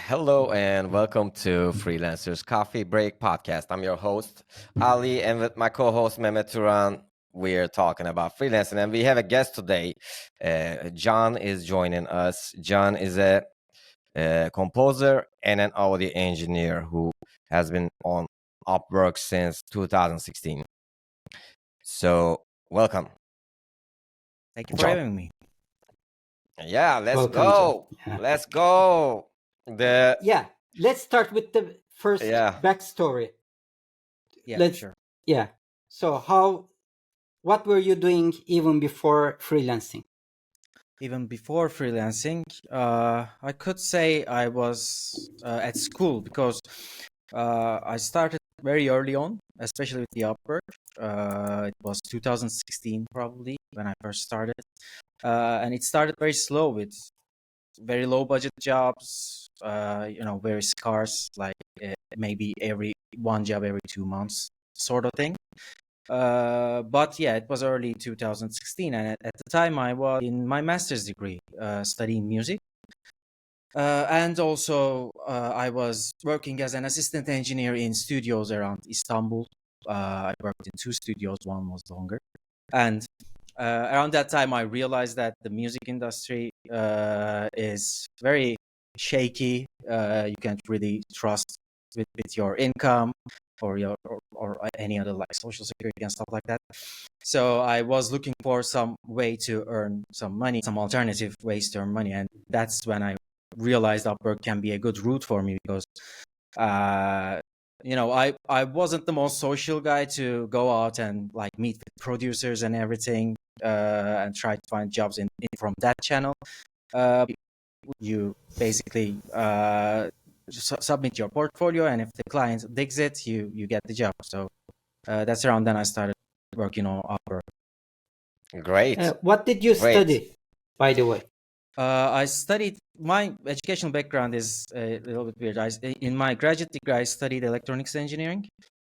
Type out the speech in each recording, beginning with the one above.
Hello and welcome to Freelancers Coffee Break Podcast. I'm your host, Ali, and with my co host, Mehmet Turan, we're talking about freelancing. And we have a guest today. John is joining us. John is a composer and an audio engineer who has been on Upwork since 2016. So, welcome. Thank you for John. having me. Yeah, let's Welcome, go. John. Let's go. Let's start with the first Yeah. backstory. Yeah, sure. So what were you doing even before freelancing? Even before freelancing, I could say I was at school because I started very early on, especially with the Upwork. It was 2016 probably when I first started. And it started very slow with very low budget jobs, very scarce, like maybe one job every 2 months sort of thing. But yeah, it was early 2016, and at the time I was in my master's degree, studying music. And also I was working as an assistant engineer in studios around Istanbul. I worked in 2 studios, one was longer. And around that time, I realized that the music industry is very shaky. You can't really trust with your income or any other like social security and stuff like that. So I was looking for some way to earn some money, some alternative ways to earn money, and that's when I realized Upwork can be a good route for me because I wasn't the most social guy to go out and like meet with producers and everything and try to find jobs in from that channel. You basically submit your portfolio, and if the client digs it, you get the job. So that's around then I started working on Upwork. Great. What did you study, by the way? I studied, my educational background is a little bit weird. In my graduate degree, I studied electronics engineering,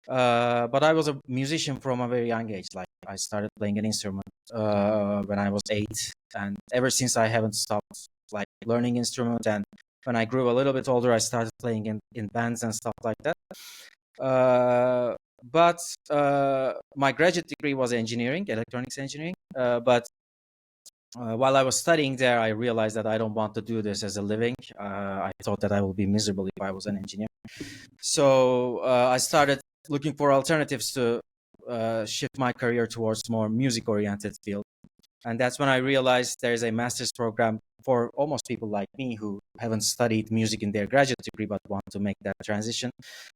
but I was a musician from a very young age. Like I started playing an instrument when I was 8, and ever since I haven't stopped like learning instrument. And when I grew a little bit older, I started playing in bands and stuff like that. But my graduate degree was engineering, electronics engineering, but while I was studying there, I realized that I don't want to do this as a living. I thought that I would be miserable if I was an engineer. So I started looking for alternatives to shift my career towards more music-oriented field. And that's when I realized there's a master's program for almost people like me who haven't studied music in their graduate degree but want to make that transition.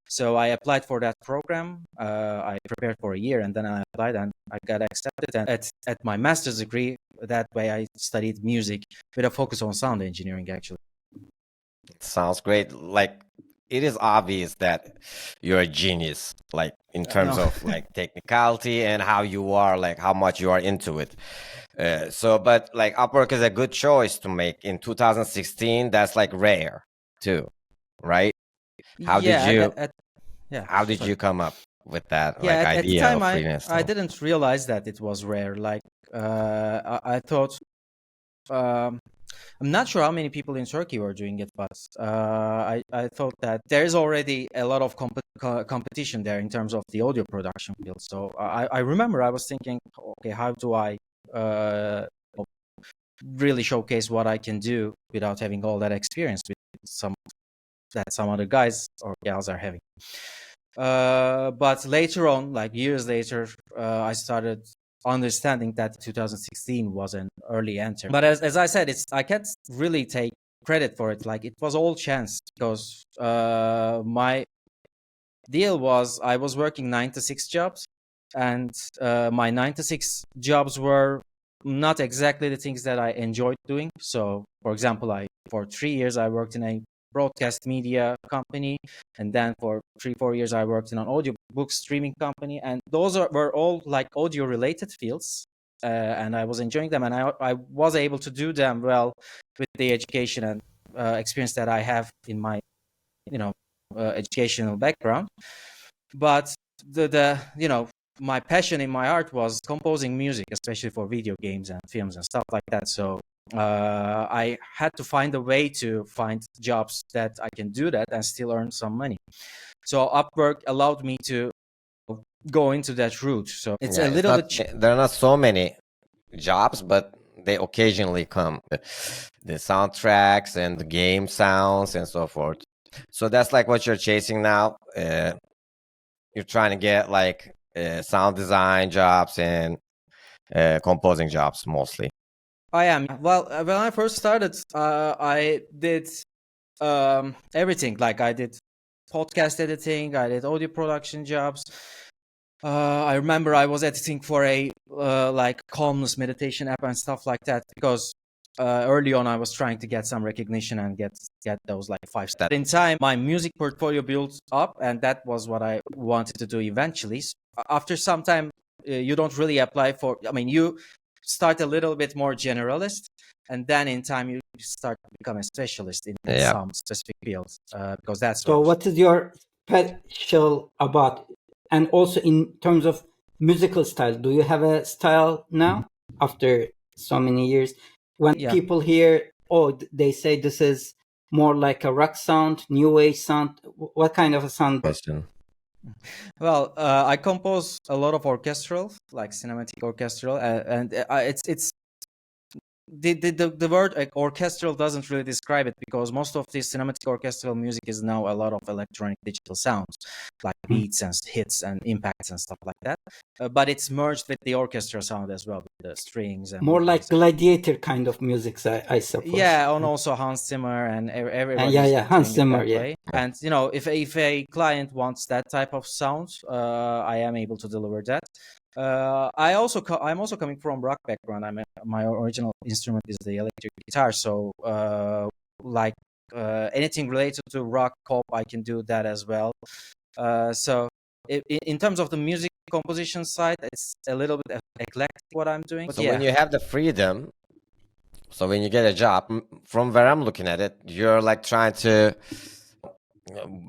So I applied for that program. I prepared for a year, and then I applied and I got accepted. And at my master's degree, that way I studied music with a focus on sound engineering, actually. Sounds great. Like, it is obvious that you're a genius, like in terms No. of like technicality and how you are, like how much you are into it. But like Upwork is a good choice to make in 2016. That's like rare too, right? How did you come up with that Yeah, like at the idea time of freelancing? I didn't realize that it was rare. Like I thought, I'm not sure how many people in Turkey were doing it, but I thought that there is already a lot of competition there in terms of the audio production field. So I remember I was thinking, okay, how do I really showcase what I can do without having all that experience with some other guys or gals are having. But later on, like years later, I started understanding that 2016 was an early enter. But as I said, I can't really take credit for it. Like it was all chance because my deal was I was working 9 to 6 jobs, and my 9 to 6 jobs were not exactly the things that I enjoyed doing. So, for example, for 3 years I worked in a broadcast media company, and then for 3-4 years I worked in an audiobook streaming company, and those were all like audio related fields, and I was enjoying them, and I was able to do them well with the education and experience that I have in my educational background. But my passion in my art was composing music, especially for video games and films and stuff like that. So I had to find a way to find jobs that I can do that and still earn some money. So Upwork allowed me to go into that route. So it's a little bit. There are not so many jobs, but they occasionally come. The soundtracks and the game sounds and so forth. So that's like what you're chasing now. You're trying to get like sound design jobs and composing jobs mostly. I am. Well, when I first started, I did everything. Like I did podcast editing, I did audio production jobs. I remember I was editing for a like calmness meditation app and stuff like that, because early on I was trying to get some recognition and get those like 5 stars. In time, my music portfolio built up, and that was what I wanted to do eventually. So after some time, you don't really apply for. I mean, you start a little bit more generalist, and then in time you start to become a specialist in some specific fields, because that's so. What is your special about? And also in terms of musical style, do you have a style now after so many years? When people hear, they say this is more like a rock sound, new age sound. What kind of a sound? Question. Well, I compose a lot of orchestral, like cinematic orchestral, and it's the word like, orchestral doesn't really describe it, because most of this cinematic orchestral music is now a lot of electronic digital sounds, like beats and hits and impacts and stuff like that. But it's merged with the orchestra sound as well, with the strings and more like Gladiator kind of music, I suppose. Yeah, and also Hans Zimmer and everybody. Hans Zimmer. Yeah, and you know, if a client wants that type of sound, I am able to deliver that. I'm also coming from rock background. My original instrument is the electric guitar, so anything related to rock, pop, I can do that as well. So in terms of the music composition side, it's a little bit eclectic what I'm doing. So when you have the freedom, so when you get a job, from where I'm looking at it, you're like trying to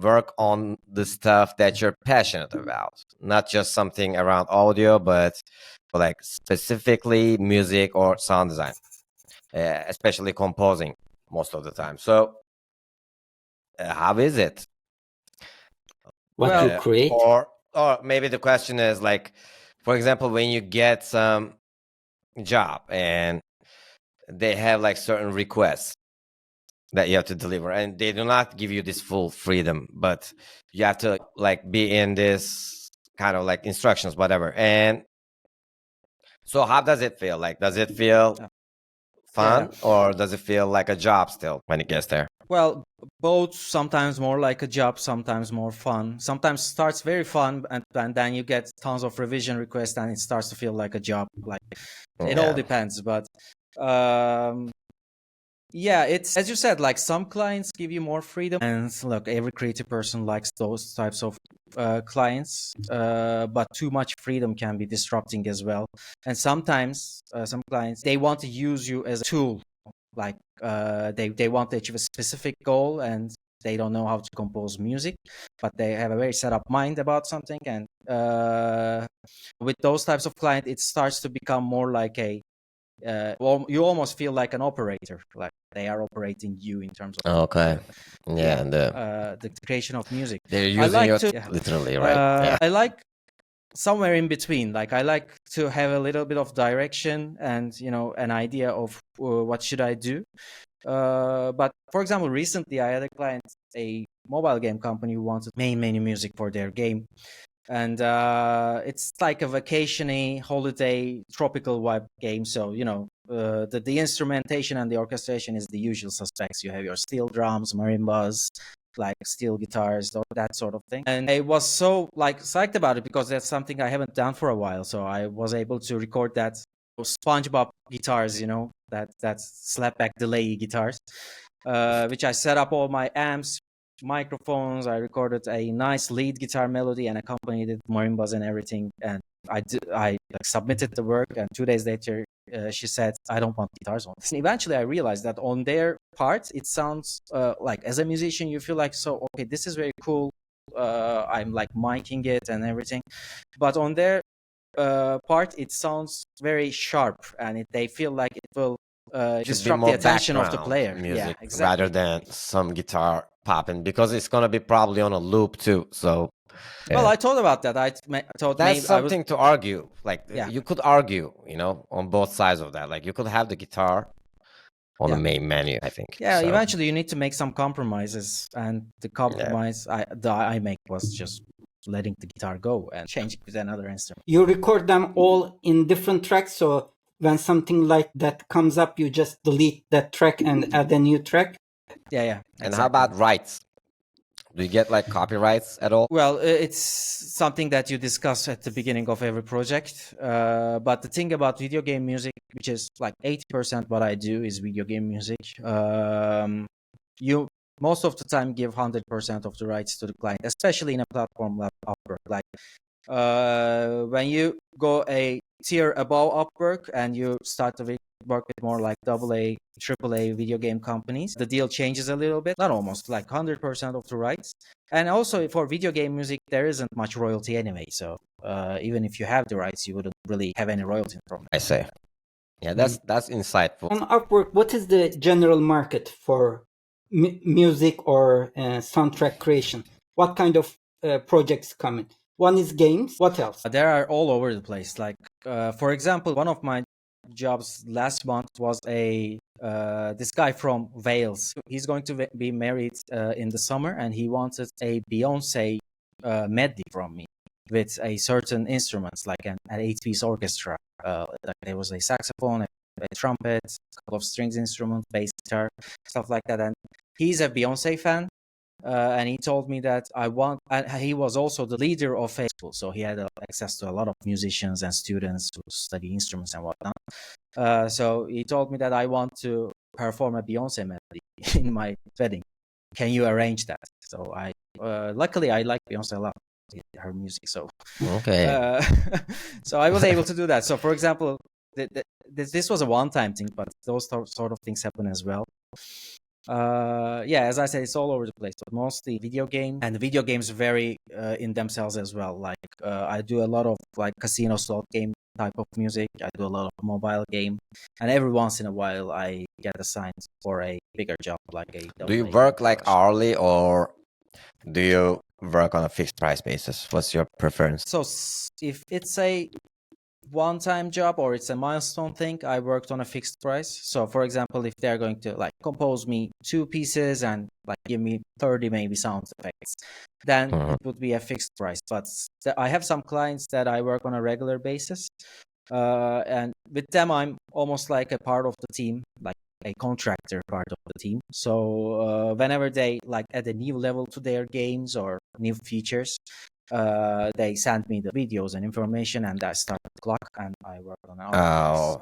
work on the stuff that you're passionate about, not just something around audio, but like specifically music or sound design, especially composing most of the time. So how is it? What you create? Or maybe the question is like, for example, when you get some job and they have like certain requests that you have to deliver, and they do not give you this full freedom, but you have to like be in this kind of like instructions, whatever. And so how does it feel? Like, does it feel fun or does it feel like a job still when it gets there? Well, both. Sometimes more like a job, sometimes more fun. Sometimes starts very fun, and then you get tons of revision requests and it starts to feel like a job. Like it all depends, but yeah, it's as you said, like some clients give you more freedom, and look, every creative person likes those types of clients, but too much freedom can be disrupting as well. And sometimes some clients, they want to use you as a tool, like they want to achieve a specific goal and they don't know how to compose music, but they have a very set up mind about something. And with those types of clients, it starts to become more like a you almost feel like an operator, like they are operating you in terms of and the creation of music. They're using you literally, right? I like somewhere in between. Like I like to have a little bit of direction and an idea of what should I do. But for example, recently I had a client, a mobile game company, who wanted main menu music for their game. And it's like a vacation-y, holiday, tropical vibe game. So, the instrumentation and the orchestration is the usual suspects. You have your steel drums, marimbas, like steel guitars, that sort of thing. And I was so psyched about it because that's something I haven't done for a while. So I was able to record that SpongeBob guitars, that slapback delay guitars, which I set up all my amps, microphones. I recorded a nice lead guitar melody and accompanied it with marimbas and everything. And I submitted the work, and 2 days later she said, I don't want guitars on this. And eventually I realized that on their part it sounds like, as a musician, you feel like, so okay, this is very cool, I'm like miking it and everything, but on their part it sounds very sharp, and they feel like it will Should be disrupt more the attention of the background player. Yeah, music exactly. rather than some guitar popping, because it's gonna be probably on a loop too. So Well, I thought about that. I thought that's maybe I was. something to argue. Like Yeah. you could argue, on both sides of that. Like you could have the guitar on the Yeah. main menu, I think. Yeah, So, eventually you need to make some compromises, and the compromise I make was just letting the guitar go and changing with another instrument. You record them all in different tracks, so when something like that comes up, you just delete that track and add a new track. Yeah. And how about rights? Do you get like copyrights at all? Well, it's something that you discuss at the beginning of every project. But the thing about video game music, which is like 80% what I do is video game music. You most of the time give 100% of the rights to the client, especially in a platform like Upwork. Like when you go a tier above Upwork and you start to work with more like AA, AAA video game companies, the deal changes a little bit, not almost, like 100% of the rights. And also for video game music, there isn't much royalty anyway. So even if you have the rights, you wouldn't really have any royalty from it. I say. Yeah, that's insightful. On Upwork, what is the general market for music or soundtrack creation? What kind of projects come in? One is games. What else? There are all over the place. Like, for example, one of my jobs last month was this guy from Wales. He's going to be married in the summer, and he wanted a Beyonce medley from me with a certain instruments, like an 8-piece orchestra. There was a saxophone, a trumpet, a couple of strings instruments, bass guitar, stuff like that. And he's a Beyonce fan. And he told me that he was also the leader of a school, so he had access to a lot of musicians and students who study instruments and whatnot. So he told me that I want to perform a Beyonce melody in my wedding. Can you arrange that? So luckily I like Beyonce a lot, her music. So okay. So I was able to do that. So for example, this was a one-time thing, but those sort of things happen as well. As I said, it's all over the place, but mostly video game, and the video games vary in themselves as well. Like I do a lot of like casino slot game type of music. I do a lot of mobile game, and every once in a while I get assigned for a bigger job, like a. Do you work like hourly, or do you work on a fixed price basis? What's your preference? So if it's a one-time job or it's a milestone thing, I worked on a fixed price. So for example, if they're going to like compose me 2 pieces and like give me 30 maybe sound effects, then it would be a fixed price. But I have some clients that I work on a regular basis, and with them I'm almost like a part of the team, like a contractor part of the team. So whenever they like add a new level to their games or new features, they send me the videos and information, and I start the clock and I work on it. Oh,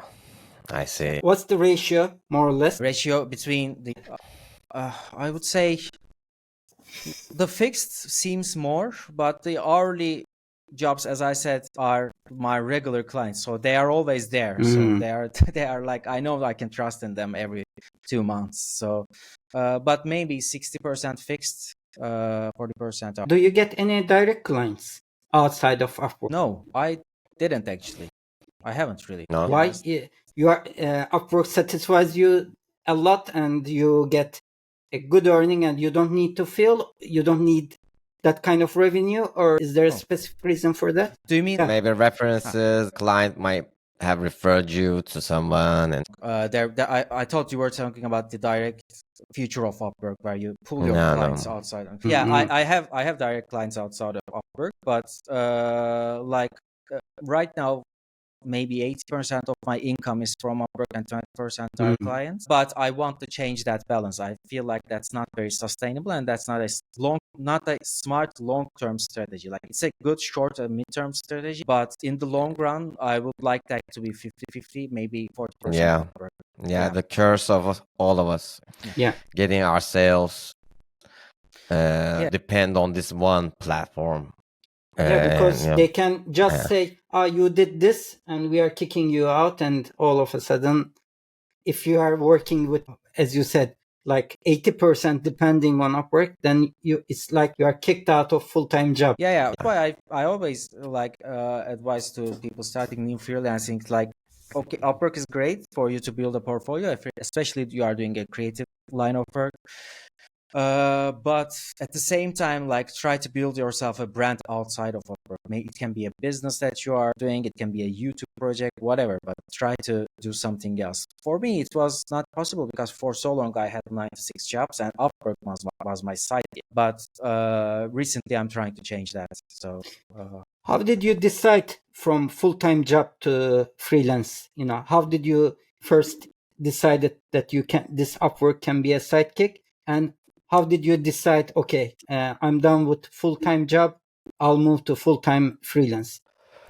I see. What's the ratio, more or less? Ratio between the I would say the fixed seems more, but the hourly jobs, as I said, are my regular clients, so they are always there. So they are like, I know I can trust in them every 2 months. So but maybe 60% fixed, 40%. Do you get any direct clients outside of Upwork? No, I didn't actually. I haven't really. No. Why? You are Upwork satisfies you a lot, and you get a good earning, and you don't need that kind of revenue, or is there a specific reason for that? Do you mean maybe references? Client might have referred you to someone, and I thought you were talking about the direct feature of Upwork, where you pull your clients outside. Yeah, I have direct clients outside of Upwork, but right now maybe 80% of my income is from Upwork and 20% are clients. But I want to change that balance. I feel like that's not very sustainable, and that's not a smart long-term strategy. Like, it's a good short and mid-term strategy, but in the long run, I would like that to be 50-50, maybe 40%. Yeah, the curse of all of us. Yeah, getting our sales depend on this one platform. Because they can just say, you did this and we are kicking you out, and all of a sudden, if you are working with, as you said, like 80% depending on Upwork, then it's like you are kicked out of full-time job. That's why I always advise to people starting new freelancing, like, okay, Upwork is great for you to build a portfolio, especially if you are doing a creative line of work. But at the same time, like try to build yourself a brand outside of Upwork. Maybe it can be a business that you are doing, it can be a YouTube project, whatever, but try to do something else. For me, it was not possible because for so long I had 9 to 6 jobs and Upwork was my side gig. But recently I'm trying to change that. So How did you decide from full-time job to freelance? How did you first decided that this Upwork can be a sidekick, and how did you decide, okay, I'm done with full-time job, I'll move to full-time freelance?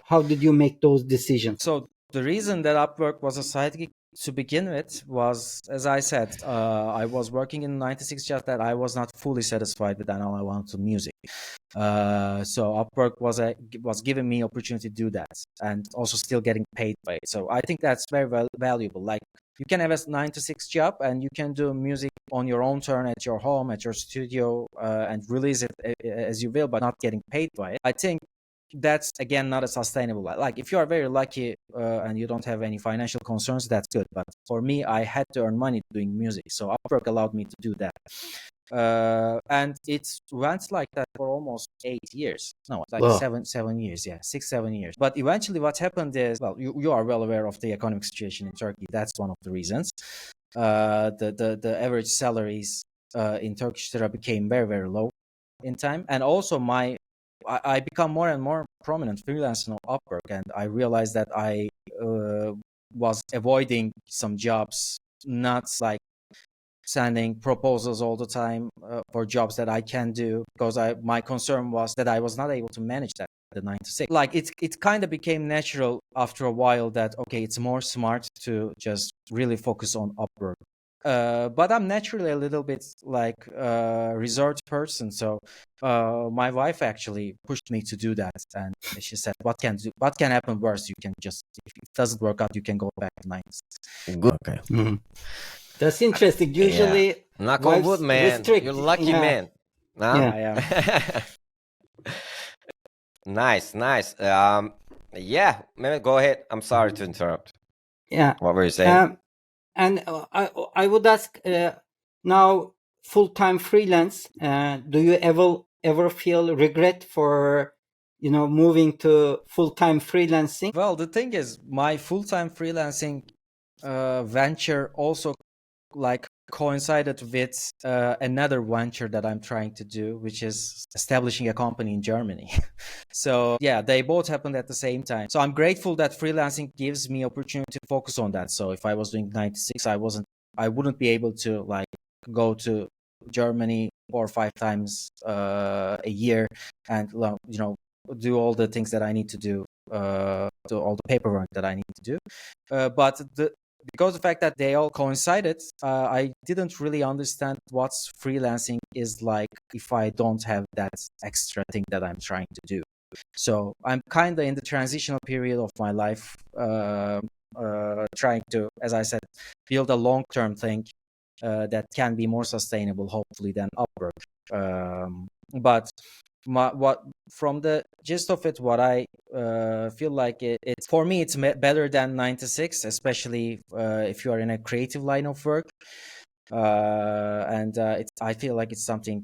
How did you make those decisions? So the reason that Upwork was a sidekick to begin with was, as I said, I was working in 96 just that I was not fully satisfied with that, and all I wanted to music. So Upwork was giving me opportunity to do that, and also still getting paid by it. So I think that's very valuable. Like you can have a 9 to 6 job, and you can do music on your own turn at your home, at your studio, and release it as you will, but not getting paid by it. I think that's again not a sustainable. Like if you are very lucky and you don't have any financial concerns, that's good. But for me, I had to earn money doing music, so Upwork allowed me to do that. And it went like that for almost 8 years. No, like Wow. 7 years. Yeah, 6, 7 years. But eventually, what happened is, well, you are well aware of the economic situation in Turkey. That's one of the reasons. The average salaries in Turkish lira became very, very low in time, and also I become more and more prominent freelancer on Upwork, and I realized that I was avoiding some jobs, not like sending proposals all the time for jobs that I can do, because my concern was that I was not able to manage that the 9 to 6. Like it kind of became natural after a while that okay, it's more smart to just really focus on Upwork. But I'm naturally a little bit like reserved person, so my wife actually pushed me to do that, and she said, "What can happen worse? You can just if it doesn't work out, you can go back to 9 to 6." Good. Okay. Mhm. That's interesting. Yeah. Usually, Knock on wood, wives man. restrict. You're lucky, Yeah, man. Huh? yeah. I am. Nice, nice. Yeah, Mehmet, go ahead. I'm sorry to interrupt. Yeah. What were you saying? And I would ask now, full-time freelance. Do you ever feel regret for moving to full-time freelancing? Well, the thing is, my full-time freelancing venture also like coincided with another venture that I'm trying to do, which is establishing a company in Germany. So yeah, they both happened at the same time. So I'm grateful that freelancing gives me opportunity to focus on that. So if I was doing 96, I wouldn't be able to like go to Germany 4 or 5 times a year and do all the things that I need to do all the paperwork that I need to do. But because of the fact that they all coincided, I didn't really understand what freelancing is like if I don't have that extra thing that I'm trying to do. So I'm kind of in the transitional period of my life, trying to, as I said, build a long-term thing that can be more sustainable, hopefully, than Upwork. But what from the gist of it, what I feel like it's for me, it's better than 9 to 6, especially if you are in a creative line of work, and I feel like it's something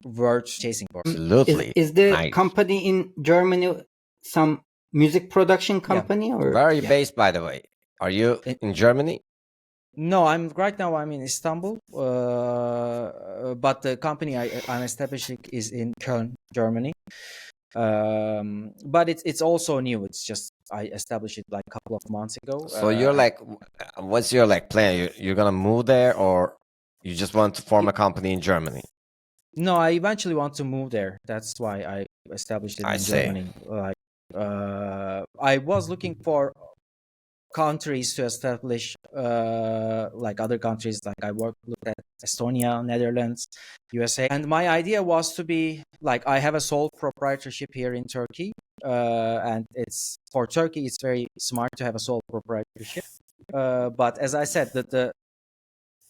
worth chasing for. Absolutely. Is the Nice. company in Germany some music production company or? Where are you based, by the way? Are you in Germany? No, I'm in Istanbul, but the company I'm establishing is in Köln, Germany. But it's also new. It's just I established it like a couple of months ago. So you're like, what's your like plan? You're gonna move there, or you just want to form a company in Germany? No, I eventually want to move there. That's why I established it in Germany. Like, I was looking for countries to establish, like other countries. Like I looked at Estonia, Netherlands, USA, and my idea was to be like I have a sole proprietorship here in Turkey, and it's for Turkey. It's very smart to have a sole proprietorship. But as I said,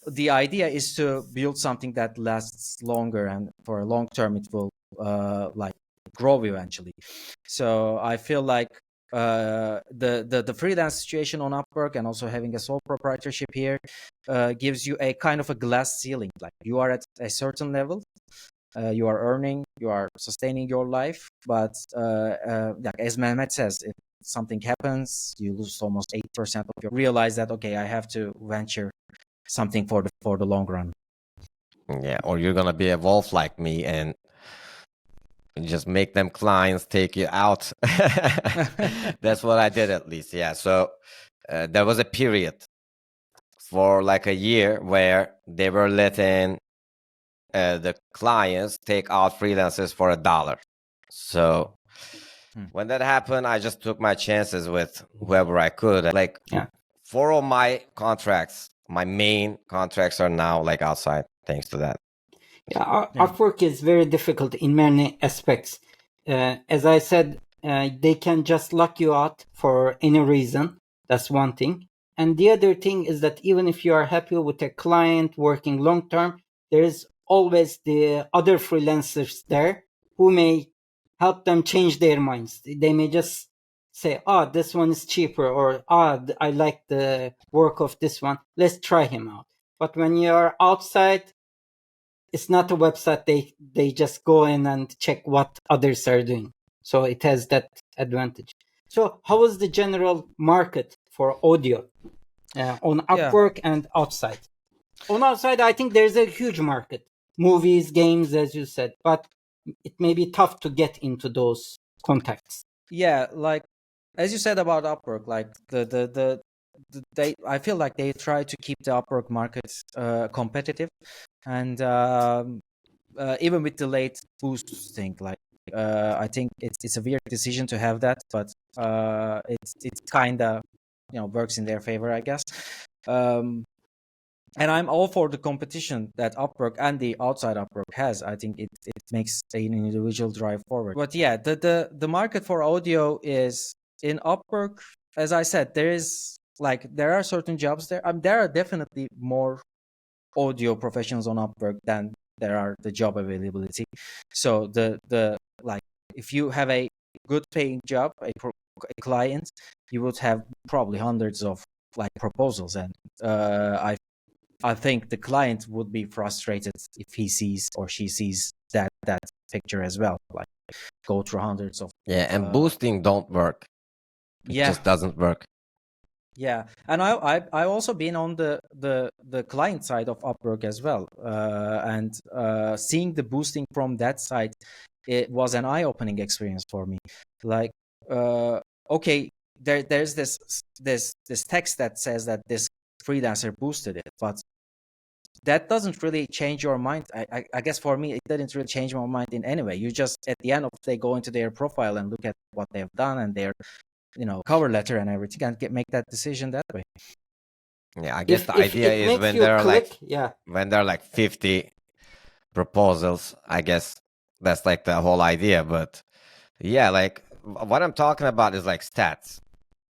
the idea is to build something that lasts longer, and for a long term, it will like grow eventually. So I feel like the freelance situation on Upwork and also having a sole proprietorship here gives you a kind of a glass ceiling. Like you are at a certain level, you are earning, you are sustaining your life, but like as Mehmet says, if something happens, you lose almost 8% of your. Realize that okay, I have to venture something for the long run. Yeah, or you're gonna be a wolf like me and just make them clients take you out. That's what I did at least. Yeah. So there was a period for like a year where they were letting the clients take out freelancers for $1. So when that happened, I just took my chances with whoever I could. Like 4 of my contracts, my main contracts are now like outside, thanks to that. Yeah, Upwork is very difficult in many aspects. As I said, they can just lock you out for any reason. That's one thing. And the other thing is that even if you are happy with a client working long term, there is always the other freelancers there who may help them change their minds. They may just say, oh, this one is cheaper, or I like the work of this one. Let's try him out. But when you are outside, it's not a website. They just go in and check what others are doing. So it has that advantage. So how is the general market for audio on Upwork and outside? On outside, I think there's a huge market. Movies, games, as you said, but it may be tough to get into those contacts. Yeah, like as you said about Upwork, like I feel like they try to keep the Upwork market competitive, and even with the late boost thing, like I think it's a weird decision to have that, but it's kind of works in their favor, I guess. And I'm all for the competition that Upwork and the outside Upwork has. I think it makes an individual drive forward. But yeah, the market for audio is in Upwork. As I said, there are certain jobs there. There are definitely more audio professionals on Upwork than there are the job availability. So like if you have a good paying job, a client, you would have probably hundreds of like proposals, and I think the client would be frustrated if he sees or she sees that picture as well. Like go through hundreds of and boosting don't work. It just doesn't work. Yeah, and I also been on the client side of Upwork as well, and seeing the boosting from that side, it was an eye-opening experience for me. Like, okay, there's this text that says that this freelancer boosted it, but that doesn't really change your mind. I guess for me, it didn't really change my mind in any way. You just at the end of the day go into their profile and look at what they've done and their cover letter and everything, and make that decision that way. Yeah, I guess the idea is when there are when there are like 50 proposals, I guess that's like the whole idea. But yeah, like what I'm talking about is like stats.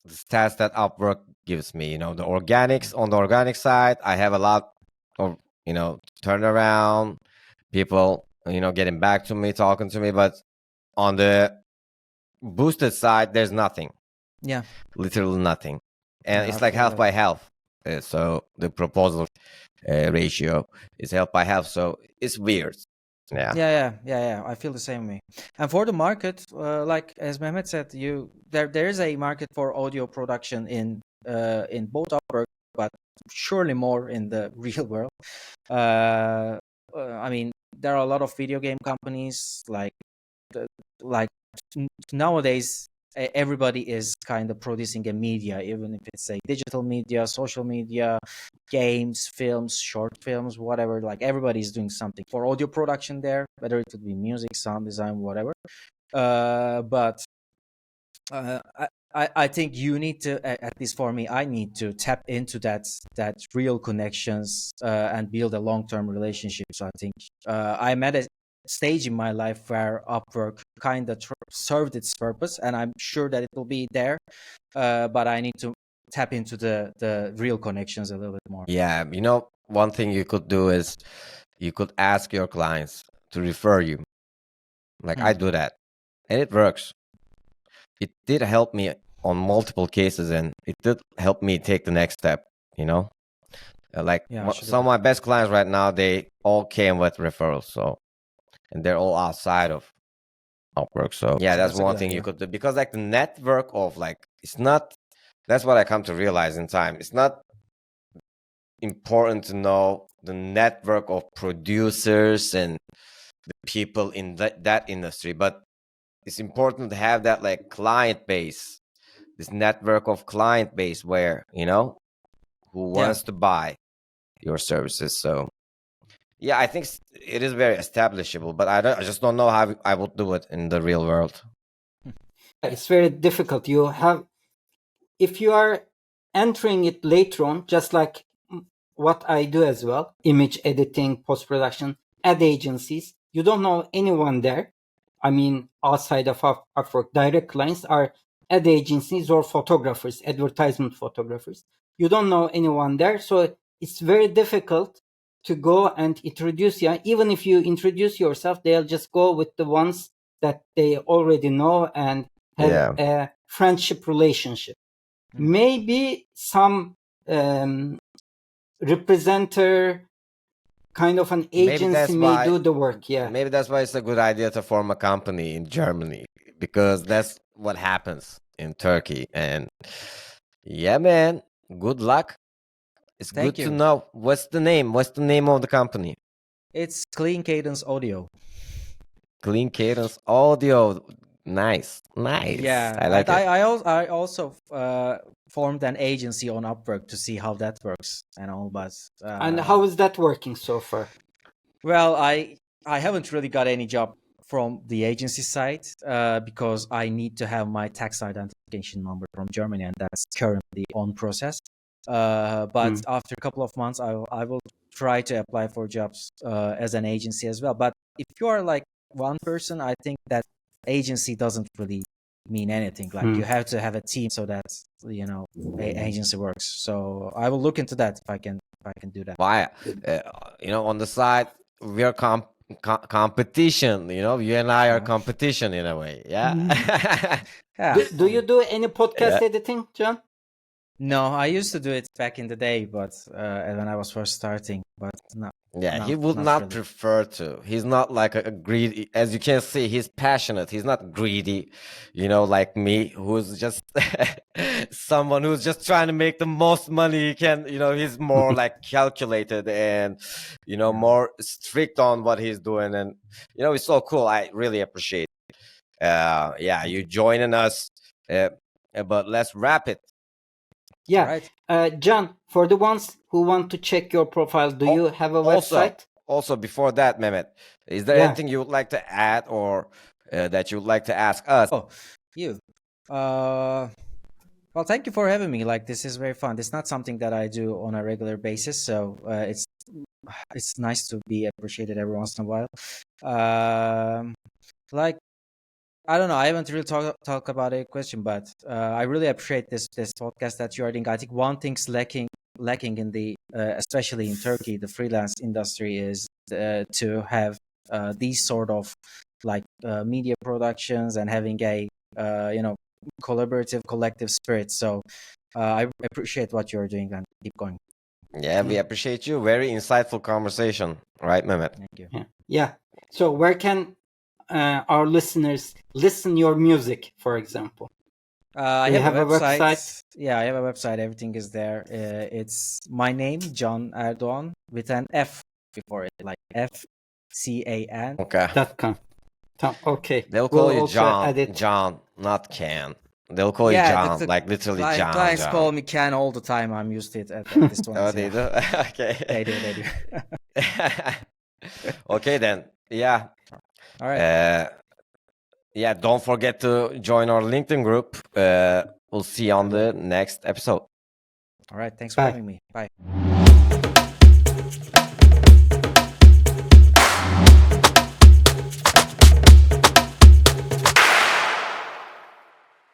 The stats that Upwork gives me, the organics. On the organic side, I have a lot of, turnaround, people, getting back to me, talking to me. But on the boosted side, there's nothing. Yeah. Literally nothing. And it's like half by half. So the proposal ratio is half by half. So it's weird. Yeah. I feel the same way. And for the market, like as Mehmet said, there is a market for audio production in both Upwork, but surely more in the real world. I mean, there are a lot of video game companies like nowadays. Everybody is kind of producing a media, even if it's a digital media, social media, games, films, short films, whatever. Like everybody is doing something for audio production there, whether it would be music, sound design, whatever. But I think you need to, at least for me, I need to tap into that real connections and build a long-term relationship. So I think I'm at a stage in my life where Upwork kind of served its purpose, and I'm sure that it will be there, but I need to tap into the real connections a little bit more. Yeah, one thing you could do is you could ask your clients to refer you. Like I do that, and it works. It did help me on multiple cases, and it did help me take the next step. Some of my best clients right now, they all came with referrals. So, and they're all outside of Upwork. So yeah, that's one thing you could do, because like the network of it's not. That's what I come to realize in time. It's not important to know the network of producers and the people in that industry, but it's important to have that client base, this network of client base where who wants to buy your services. So yeah, I think it is very establishable, but I just don't know how I will do it in the real world. It's very difficult. If you are entering it later on, just like what I do as well, image editing, post-production, ad agencies, you don't know anyone there. I mean, outside of Upwork, direct clients are ad agencies or photographers, advertisement photographers. You don't know anyone there. So it's very difficult to go and introduce you. Even if you introduce yourself, they'll just go with the ones that they already know and have a friendship relationship. Maybe some representer, kind of an agency may do the work. Yeah. Maybe that's why it's a good idea to form a company in Germany, because that's what happens in Turkey. And yeah, man, good luck. It's good to know. What's the name? What's the name of the company? It's Clean Cadence Audio. Clean Cadence Audio. Nice. Yeah, I like it. I also formed an agency on Upwork to see how that works and all, but and how is that working so far? Well, I haven't really got any job from the agency side because I need to have my tax identification number from Germany, and that's currently on process. But after a couple of months, I will try to apply for jobs as an agency as well. But if you are like one person, I think that agency doesn't really mean anything. You have to have a team so that agency works. So I will look into that if I can do that. Why? On the side, we are competition. You and I are competition in a way. Yeah. Do you do any podcast editing, John? No, I used to do it back in the day, but when I was first starting, but no. Yeah, he would not really prefer to. He's not like a greedy. As you can see, he's passionate. He's not greedy, like me, who's just someone who's just trying to make the most money he can. He's more like calculated and, more strict on what he's doing. And, it's so cool. I really appreciate it. You joining us. But let's wrap it. Yeah. Right. John, for the ones who want to check your profile, do you have a website? Also, before that, Mehmet, is there anything you would like to add or that you would like to ask us? Oh, you. Well, thank you for having me. This is very fun. It's not something that I do on a regular basis, so it's nice to be appreciated every once in a while. I don't know. I haven't really talk about a question, but I really appreciate this podcast that you are doing. I think one thing's lacking in the especially in Turkey, the freelance industry is to have these sort of media productions and having a collaborative, collective spirit. So I appreciate what you're doing and keep going. Yeah, we appreciate you. Very insightful conversation, right, Mehmet? Thank you. Yeah. So where can our listeners listen your music, for example? I have a website. Yeah, I have a website. Everything is there. It's my name, John Erdogan, with an F before it, like FCAN. Okay. .com. Okay. They'll call you John, not Can. They'll call you John, literally John. Clients call me Can all the time. I'm used to it at this point. Oh, they do? Okay. They do. Okay, then. Yeah. All right. Don't forget to join our LinkedIn group. We'll see you on the next episode. All right. Thanks for having me. Bye.